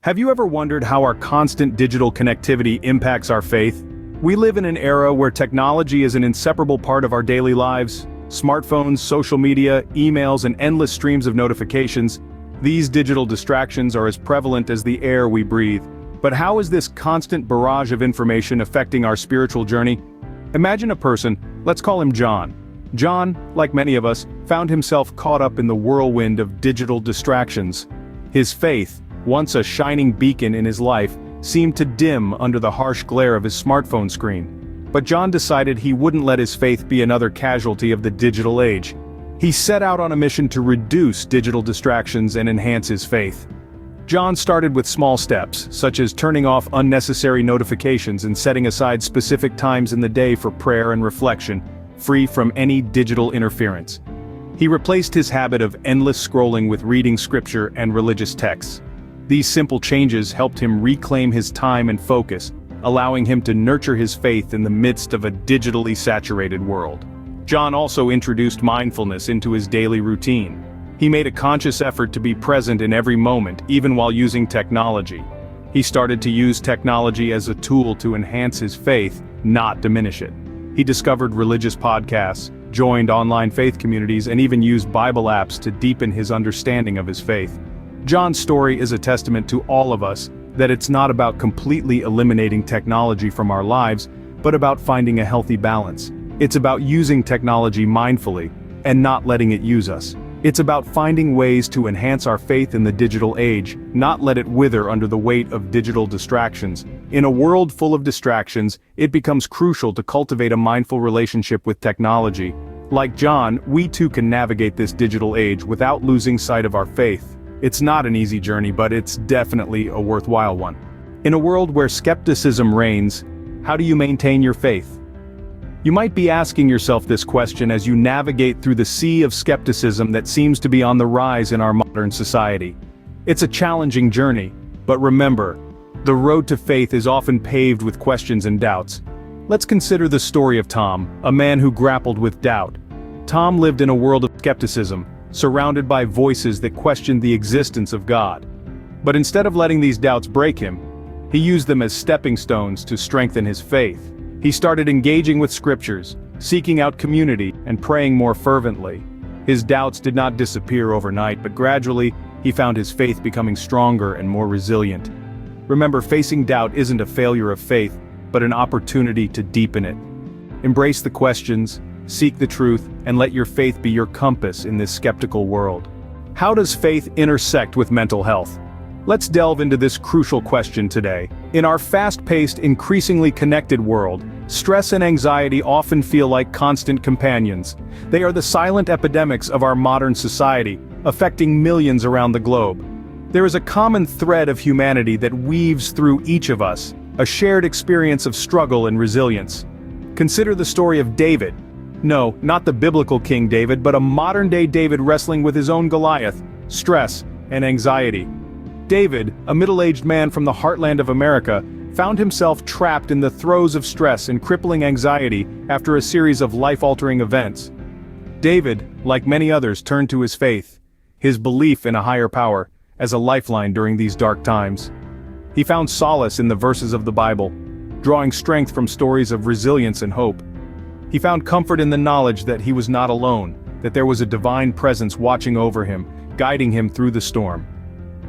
Have you ever wondered how our constant digital connectivity impacts our faith? We live in an era where technology is an inseparable part of our daily lives. Smartphones, social media, emails, and endless streams of notifications. These digital distractions are as prevalent as the air we breathe. But how is this constant barrage of information affecting our spiritual journey? Imagine a person, let's call him John. John, like many of us, found himself caught up in the whirlwind of digital distractions. His faith, once a shining beacon in his life, seemed to dim under the harsh glare of his smartphone screen. But John decided he wouldn't let his faith be another casualty of the digital age. He set out on a mission to reduce digital distractions and enhance his faith. John started with small steps, such as turning off unnecessary notifications and setting aside specific times in the day for prayer and reflection, free from any digital interference. He replaced his habit of endless scrolling with reading scripture and religious texts. These simple changes helped him reclaim his time and focus, allowing him to nurture his faith in the midst of a digitally saturated world. John also introduced mindfulness into his daily routine. He made a conscious effort to be present in every moment, even while using technology. He started to use technology as a tool to enhance his faith, not diminish it. He discovered religious podcasts, joined online faith communities, and even used Bible apps to deepen his understanding of his faith. John's story is a testament to all of us that it's not about completely eliminating technology from our lives, but about finding a healthy balance. It's about using technology mindfully and not letting it use us. It's about finding ways to enhance our faith in the digital age, not let it wither under the weight of digital distractions. In a world full of distractions, it becomes crucial to cultivate a mindful relationship with technology. Like John, we too can navigate this digital age without losing sight of our faith. It's not an easy journey, but it's definitely a worthwhile one. In a world where skepticism reigns, how do you maintain your faith? You might be asking yourself this question as you navigate through the sea of skepticism that seems to be on the rise in our modern society. It's a challenging journey, but remember, the road to faith is often paved with questions and doubts. Let's consider the story of Tom, a man who grappled with doubt. Tom lived in a world of skepticism, surrounded by voices that questioned the existence of God. But instead of letting these doubts break him, he used them as stepping stones to strengthen his faith. He started engaging with scriptures, seeking out community, and praying more fervently. His doubts did not disappear overnight, but gradually, he found his faith becoming stronger and more resilient. Remember, facing doubt isn't a failure of faith, but an opportunity to deepen it. Embrace the questions, seek the truth, and let your faith be your compass in this skeptical world. How does faith intersect with mental health? Let's delve into this crucial question today. In our fast-paced, increasingly connected world, stress and anxiety often feel like constant companions. They are the silent epidemics of our modern society, affecting millions around the globe. There is a common thread of humanity that weaves through each of us, a shared experience of struggle and resilience. Consider the story of David. No, not the biblical King David, but a modern-day David wrestling with his own Goliath, stress, and anxiety. David, a middle-aged man from the heartland of America, found himself trapped in the throes of stress and crippling anxiety after a series of life-altering events. David, like many others, turned to his faith, his belief in a higher power, as a lifeline during these dark times. He found solace in the verses of the Bible, drawing strength from stories of resilience and hope. He found comfort in the knowledge that he was not alone, that there was a divine presence watching over him, guiding him through the storm.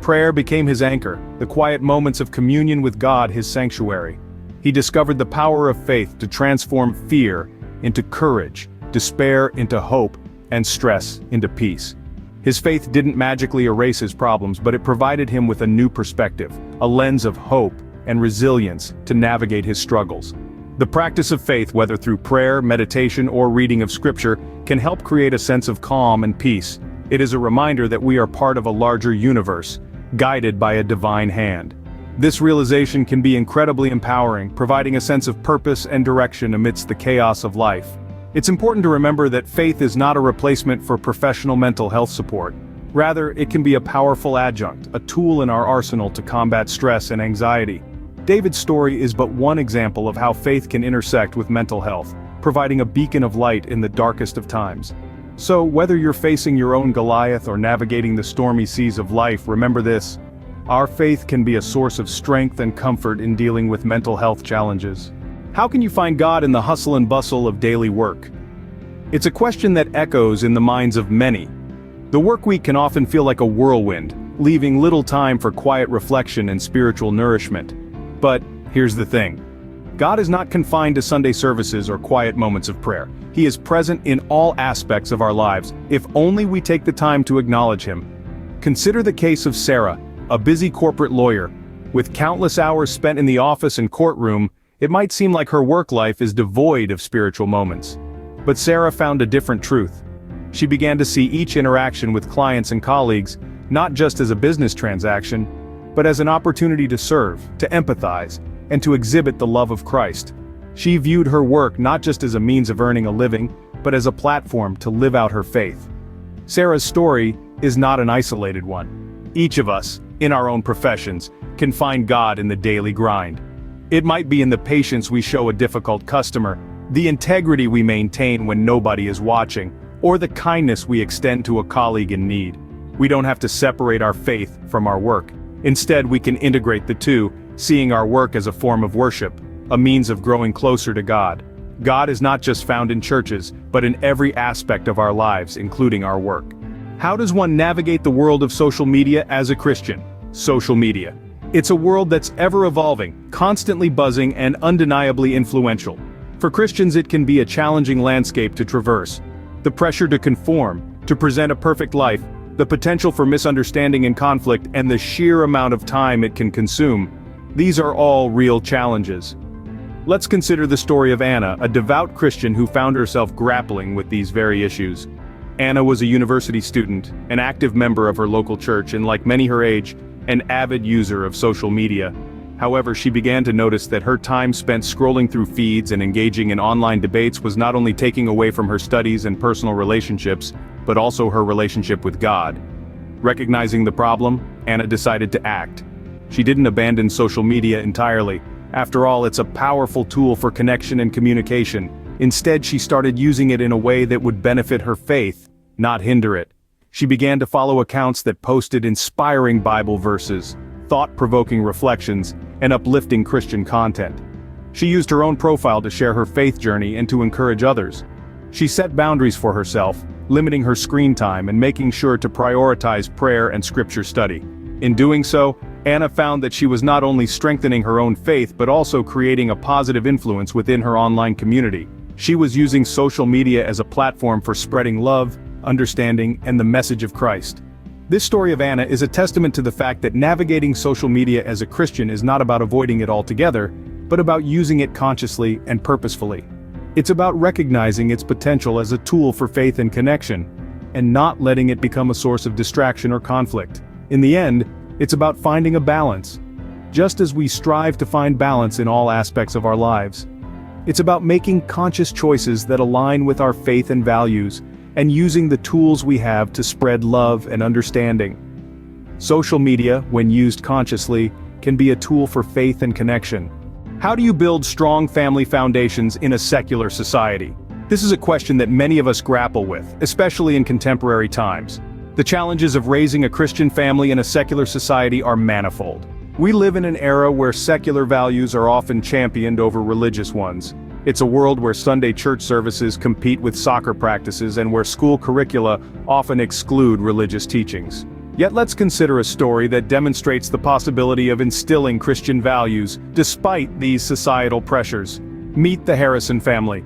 Prayer became his anchor, the quiet moments of communion with God his sanctuary. He discovered the power of faith to transform fear into courage, despair into hope, and stress into peace. His faith didn't magically erase his problems, but it provided him with a new perspective, a lens of hope and resilience to navigate his struggles. The practice of faith, whether through prayer, meditation, or reading of scripture, can help create a sense of calm and peace. It is a reminder that we are part of a larger universe, guided by a divine hand. This realization can be incredibly empowering, providing a sense of purpose and direction amidst the chaos of life. It's important to remember that faith is not a replacement for professional mental health support. Rather, it can be a powerful adjunct, a tool in our arsenal to combat stress and anxiety. David's story is but one example of how faith can intersect with mental health, providing a beacon of light in the darkest of times. So, whether you're facing your own Goliath or navigating the stormy seas of life, remember this: our faith can be a source of strength and comfort in dealing with mental health challenges. How can you find God in the hustle and bustle of daily work? It's a question that echoes in the minds of many. The work week can often feel like a whirlwind, leaving little time for quiet reflection and spiritual nourishment. But here's the thing. God is not confined to Sunday services or quiet moments of prayer. He is present in all aspects of our lives, if only we take the time to acknowledge Him. Consider the case of Sarah, a busy corporate lawyer. With countless hours spent in the office and courtroom, it might seem like her work life is devoid of spiritual moments. But Sarah found a different truth. She began to see each interaction with clients and colleagues, not just as a business transaction, but as an opportunity to serve, to empathize, and to exhibit the love of Christ. She viewed her work not just as a means of earning a living, but as a platform to live out her faith. Sarah's story is not an isolated one. Each of us, in our own professions, can find God in the daily grind. It might be in the patience we show a difficult customer, the integrity we maintain when nobody is watching, or the kindness we extend to a colleague in need. We don't have to separate our faith from our work. Instead, we can integrate the two, seeing our work as a form of worship, a means of growing closer to God. God is not just found in churches, but in every aspect of our lives, including our work. How does one navigate the world of social media as a Christian? Social media. It's a world that's ever evolving, constantly buzzing, and undeniably influential. For Christians, it can be a challenging landscape to traverse. The pressure to conform, to present a perfect life, the potential for misunderstanding and conflict, and the sheer amount of time it can consume. These are all real challenges. Let's consider the story of Anna, a devout Christian who found herself grappling with these very issues. Anna was a university student, an active member of her local church, and like many her age, an avid user of social media. However, she began to notice that her time spent scrolling through feeds and engaging in online debates was not only taking away from her studies and personal relationships, but also her relationship with God. Recognizing the problem, Anna decided to act. She didn't abandon social media entirely. After all, it's a powerful tool for connection and communication. Instead, she started using it in a way that would benefit her faith, not hinder it. She began to follow accounts that posted inspiring Bible verses, thought-provoking reflections, and uplifting Christian content. She used her own profile to share her faith journey and to encourage others. She set boundaries for herself, limiting her screen time and making sure to prioritize prayer and scripture study. In doing so, Anna found that she was not only strengthening her own faith but also creating a positive influence within her online community. She was using social media as a platform for spreading love, understanding, and the message of Christ. This story of Anna is a testament to the fact that navigating social media as a Christian is not about avoiding it altogether, but about using it consciously and purposefully. It's about recognizing its potential as a tool for faith and connection, and not letting it become a source of distraction or conflict. In the end, it's about finding a balance. Just as we strive to find balance in all aspects of our lives, it's about making conscious choices that align with our faith and values, and using the tools we have to spread love and understanding. Social media, when used consciously, can be a tool for faith and connection. How do you build strong family foundations in a secular society? This is a question that many of us grapple with, especially in contemporary times. The challenges of raising a Christian family in a secular society are manifold. We live in an era where secular values are often championed over religious ones. It's a world where Sunday church services compete with soccer practices and where school curricula often exclude religious teachings. Yet let's consider a story that demonstrates the possibility of instilling Christian values despite these societal pressures. Meet the Harrison family.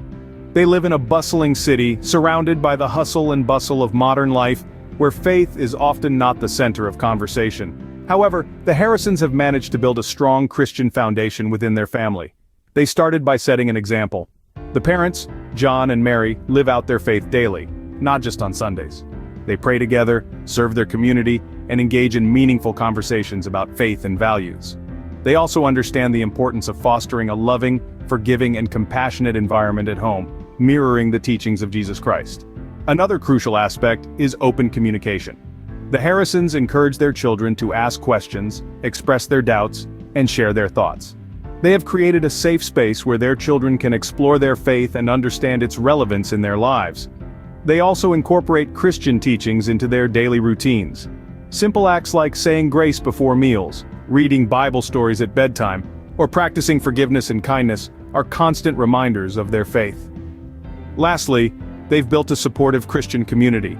They live in a bustling city, surrounded by the hustle and bustle of modern life, where faith is often not the center of conversation. However, the Harrisons have managed to build a strong Christian foundation within their family. They started by setting an example. The parents, John and Mary, live out their faith daily, not just on Sundays. They pray together, serve their community, and engage in meaningful conversations about faith and values. They also understand the importance of fostering a loving, forgiving, and compassionate environment at home, mirroring the teachings of Jesus Christ. Another crucial aspect is open communication. The Harrisons encourage their children to ask questions, express their doubts, and share their thoughts. They have created a safe space where their children can explore their faith and understand its relevance in their lives. They also incorporate Christian teachings into their daily routines. Simple acts like saying grace before meals, reading Bible stories at bedtime, or practicing forgiveness and kindness are constant reminders of their faith. Lastly, they've built a supportive Christian community.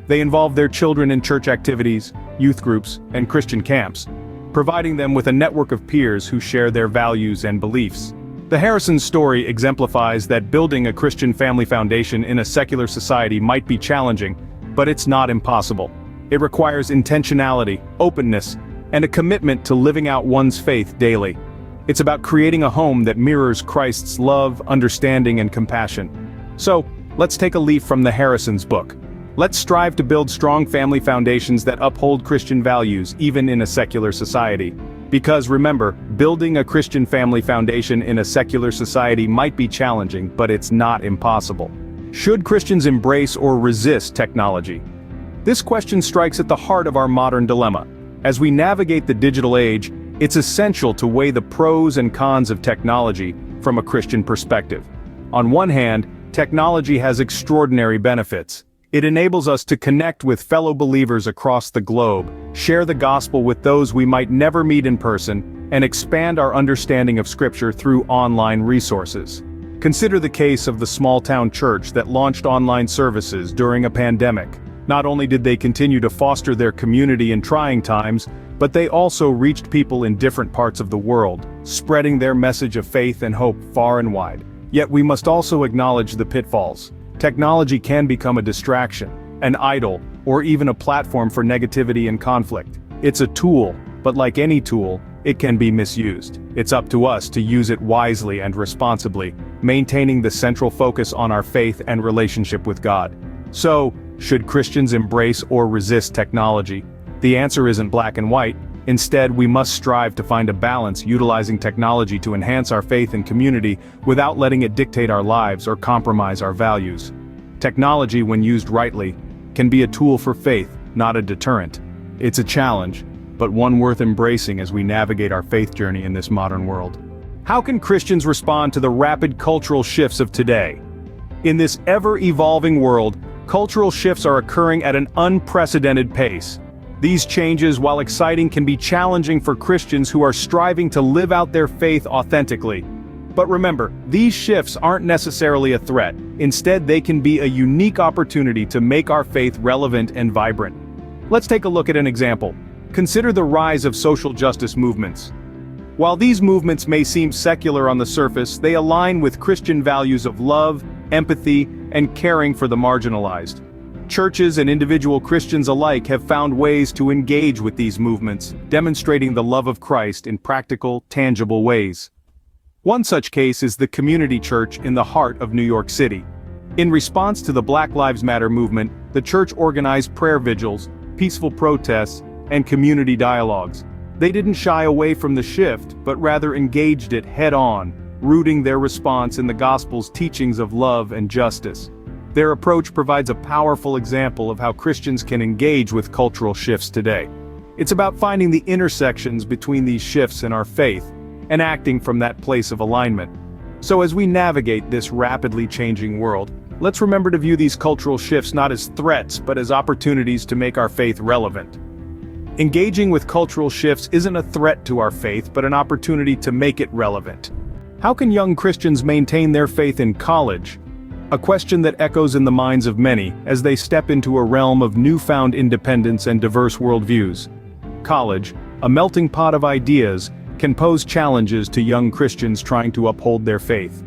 They involve their children in church activities, youth groups, and Christian camps, providing them with a network of peers who share their values and beliefs. The Harrisons' story exemplifies that building a Christian family foundation in a secular society might be challenging, but it's not impossible. It requires intentionality, openness, and a commitment to living out one's faith daily. It's about creating a home that mirrors Christ's love, understanding, and compassion. So, let's take a leaf from the Harrisons' book. Let's strive to build strong family foundations that uphold Christian values even in a secular society. Because remember, building a Christian family foundation in a secular society might be challenging, but it's not impossible. Should Christians embrace or resist technology? This question strikes at the heart of our modern dilemma. As we navigate the digital age, it's essential to weigh the pros and cons of technology from a Christian perspective. On one hand, technology has extraordinary benefits. It enables us to connect with fellow believers across the globe, share the gospel with those we might never meet in person, and expand our understanding of Scripture through online resources. Consider the case of the small-town church that launched online services during a pandemic. Not only did they continue to foster their community in trying times, but they also reached people in different parts of the world, spreading their message of faith and hope far and wide. Yet we must also acknowledge the pitfalls. Technology can become a distraction, an idol, or even a platform for negativity and conflict. It's a tool, but like any tool, it can be misused. It's up to us to use it wisely and responsibly, maintaining the central focus on our faith and relationship with God. So, should Christians embrace or resist technology? The answer isn't black and white. Instead, we must strive to find a balance, utilizing technology to enhance our faith and community without letting it dictate our lives or compromise our values. Technology, when used rightly, can be a tool for faith, not a deterrent. It's a challenge, but one worth embracing as we navigate our faith journey in this modern world. How can Christians respond to the rapid cultural shifts of today? In this ever-evolving world, cultural shifts are occurring at an unprecedented pace. These changes, while exciting, can be challenging for Christians who are striving to live out their faith authentically. But remember, these shifts aren't necessarily a threat. Instead, they can be a unique opportunity to make our faith relevant and vibrant. Let's take a look at an example. Consider the rise of social justice movements. While these movements may seem secular on the surface, they align with Christian values of love, empathy, and caring for the marginalized. Churches and individual Christians alike have found ways to engage with these movements, demonstrating the love of Christ in practical, tangible ways. One such case is the Community Church in the heart of New York City. In response to the Black Lives Matter movement, the church organized prayer vigils, peaceful protests, and community dialogues. They didn't shy away from the shift, but rather engaged it head-on, rooting their response in the gospel's teachings of love and justice. Their approach provides a powerful example of how Christians can engage with cultural shifts today. It's about finding the intersections between these shifts in our faith, and acting from that place of alignment. So as we navigate this rapidly changing world, let's remember to view these cultural shifts not as threats, but as opportunities to make our faith relevant. Engaging with cultural shifts isn't a threat to our faith, but an opportunity to make it relevant. How can young Christians maintain their faith in college? A question that echoes in the minds of many as they step into a realm of newfound independence and diverse worldviews. College, a melting pot of ideas, can pose challenges to young Christians trying to uphold their faith.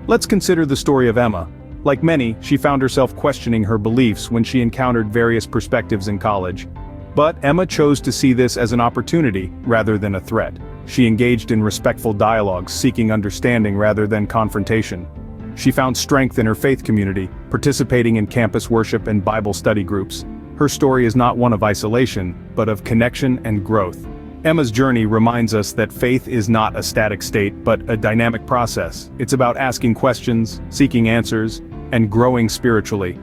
Let's consider the story of Emma. Like many, she found herself questioning her beliefs when she encountered various perspectives in college. But Emma chose to see this as an opportunity rather than a threat. She engaged in respectful dialogues, seeking understanding rather than confrontation. She found strength in her faith community, participating in campus worship and Bible study groups. Her story is not one of isolation, but of connection and growth. Emma's journey reminds us that faith is not a static state, but a dynamic process. It's about asking questions, seeking answers, and growing spiritually.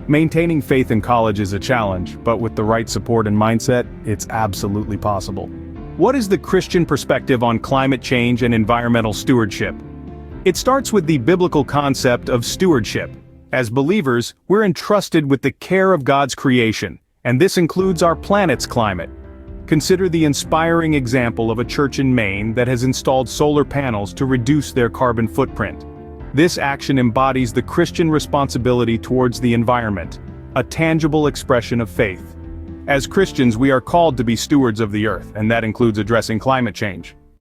Maintaining faith in college is a challenge, but with the right support and mindset, it's absolutely possible. What is the Christian perspective on climate change and environmental stewardship? It starts with the biblical concept of stewardship. As believers, we're entrusted with the care of God's creation, And this includes our planet's climate. Consider the inspiring example of a church in Maine that has installed solar panels to reduce their carbon footprint. This action embodies the Christian responsibility towards the environment, a tangible expression of faith. As Christians, we are called to be stewards of the earth, and that includes addressing climate change.